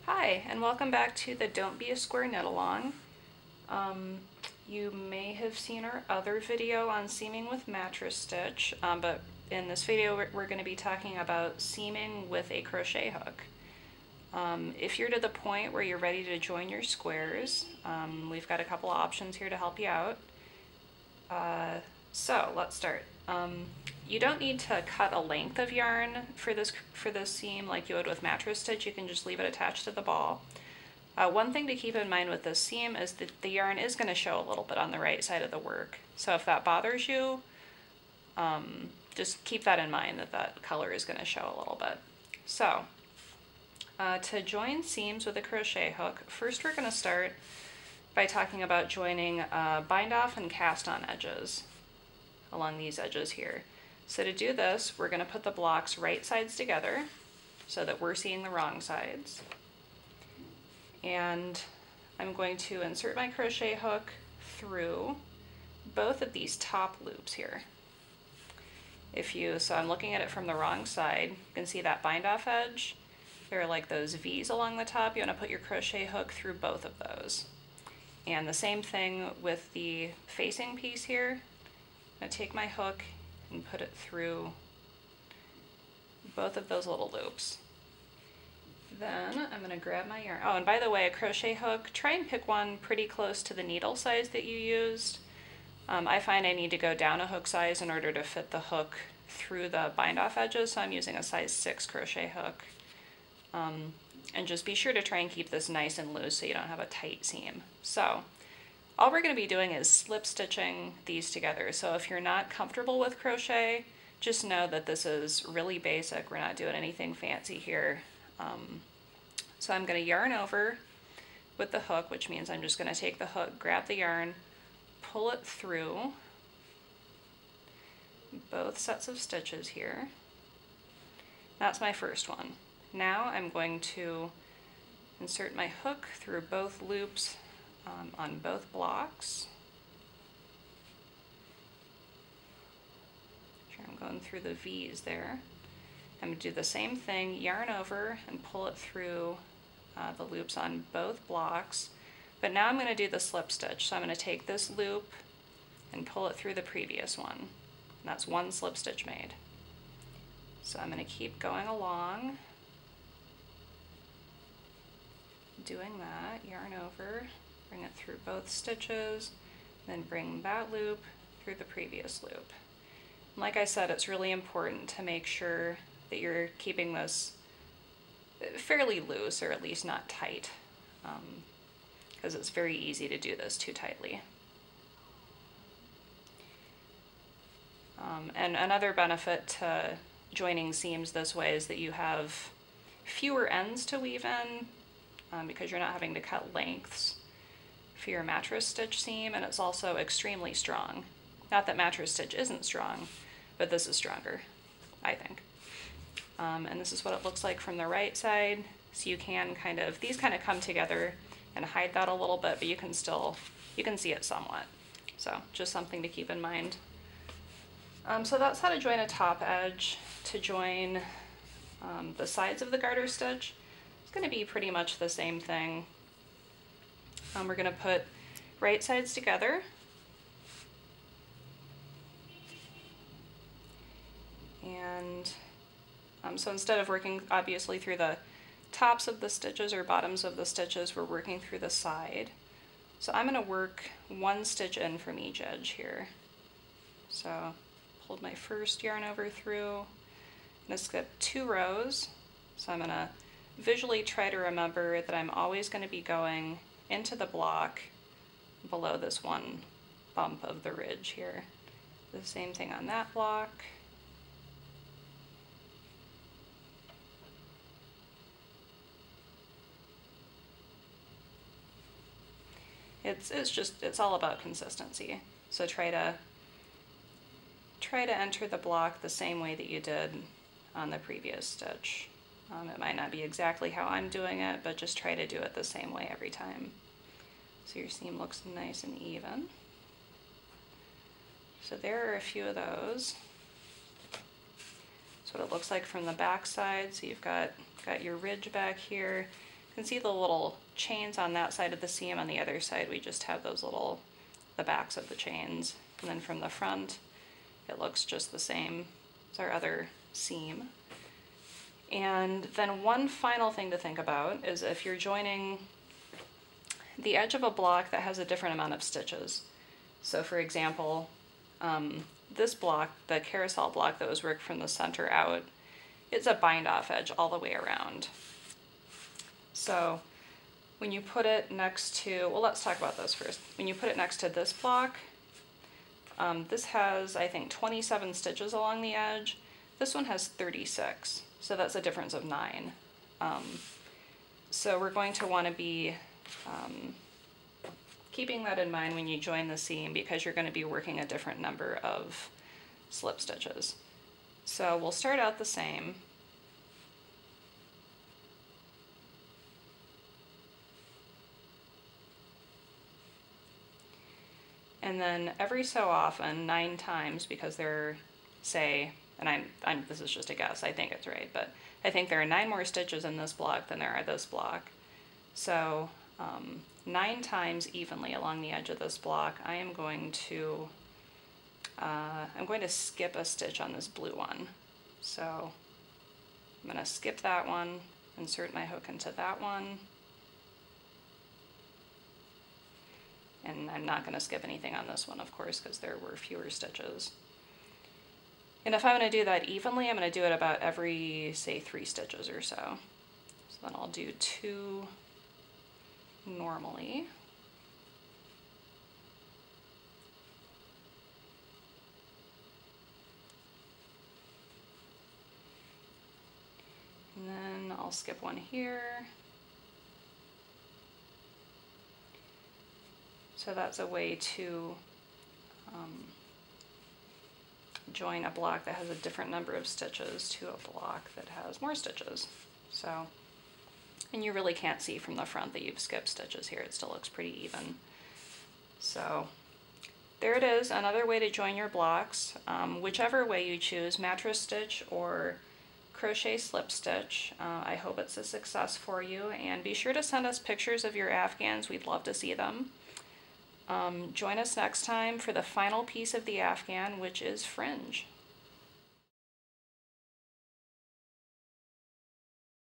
Hi, and welcome back to the Don't Be a Square Knit Along. You may have seen our other video on seaming with mattress stitch, but in this video we're going to be talking about seaming with a crochet hook. If you're to the point where you're ready to join your squares, we've got a couple of options here to help you out. So let's start. You don't need to cut a length of yarn for this seam like you would with mattress stitch. You can just leave it attached to the ball. One thing to keep in mind with this seam is that the yarn is going to show a little bit on the right side of the work. So if that bothers you, just keep that in mind, that color is going to show a little bit. So to join seams with a crochet hook, first we're going to start by talking about joining bind off and cast on edges along these edges here. So to do this, we're going to put the blocks right sides together so that we're seeing the wrong sides. And I'm going to insert my crochet hook through both of these top loops here. So I'm looking at it from the wrong side. You can see that bind off edge. There are like those V's along the top. You want to put your crochet hook through both of those. And the same thing with the facing piece here. I'm going to take my hook and put it through both of those little loops. Then I'm going to grab my yarn. Oh, and by the way, a crochet hook, try and pick one pretty close to the needle size that you used. I find I need to go down a hook size in order to fit the hook through the bind off edges, so I'm using a size 6 crochet hook. And just be sure to try and keep this nice and loose so you don't have a tight seam. So all we're going to be doing is slip stitching these together. So if you're not comfortable with crochet, just know that this is really basic. We're not doing anything fancy here. So I'm going to yarn over with the hook, which means I'm just going to take the hook, grab the yarn, pull it through both sets of stitches here. That's my first one. Now I'm going to insert my hook through both loops on both blocks. Sure, I'm going through the V's there. I'm going to do the same thing, yarn over and pull it through the loops on both blocks. But now I'm going to do the slip stitch. So I'm going to take this loop and pull it through the previous one. And that's one slip stitch made. So I'm going to keep going along, doing that, yarn over, bring it through both stitches, then bring that loop through the previous loop. And like I said, it's really important to make sure that you're keeping this fairly loose, or at least not tight, because it's very easy to do this too tightly. And another benefit to joining seams this way is that you have fewer ends to weave in, because you're not having to cut lengths for your mattress stitch seam, and it's also extremely strong. Not that mattress stitch isn't strong, but this is stronger, I think. And this is what it looks like from the right side. So you can these kind of come together and hide that a little bit, but you can see it somewhat. So just something to keep in mind. So that's how to join a top edge. To join the sides of the garter stitch, it's going to be pretty much the same thing. We're going to put right sides together. And so instead of working obviously through the tops of the stitches or bottoms of the stitches, we're working through the side. So I'm going to work one stitch in from each edge here. So pulled my first yarn over through. I'm going to skip 2 rows. So I'm going to visually try to remember that I'm always going to be going into the block below this one bump of the ridge here. The same thing on that block. It's all about consistency. So try to enter the block the same way that you did on the previous stitch. It might not be exactly how I'm doing it, but just try to do it the same way every time. So your seam looks nice and even. So there are a few of those. That's what it looks like from the back side. So you've got your ridge back here. You can see the little chains on that side of the seam. On the other side we just have those little, the backs of the chains. And then from the front it looks just the same as our other seam. And then one final thing to think about is if you're joining the edge of a block that has a different amount of stitches. So for example, this block, the carousel block that was worked from the center out, it's a bind off edge all the way around. So when you put it next to, well, let's talk about those first. When you put it next to this block, this has, I think, 27 stitches along the edge. This one has 36, so that's a difference of 9. So we're going to want to be keeping that in mind when you join the seam, because you're going to be working a different number of slip stitches. So we'll start out the same. And then every so often, 9 times, because there are, say, and this is just a guess, I think it's right, but I think there are 9 more stitches in this block than there are this block. So 9 times evenly along the edge of this block, I am going to skip a stitch on this blue one. So I'm going to skip that one, insert my hook into that one, and I'm not going to skip anything on this one, of course, because there were fewer stitches. And if I'm going to do that evenly, I'm going to do it about every, say, 3 stitches or so. So then I'll do 2 normally. And then I'll skip one here. So that's a way to join a block that has a different number of stitches to a block that has more stitches. So, and you really can't see from the front that you've skipped stitches here. It still looks pretty even. So there it is, another way to join your blocks. Whichever way you choose, mattress stitch or crochet slip stitch. I hope it's a success for you, and be sure to send us pictures of your Afghans. We'd love to see them. Join us next time for the final piece of the Afghan, which is fringe.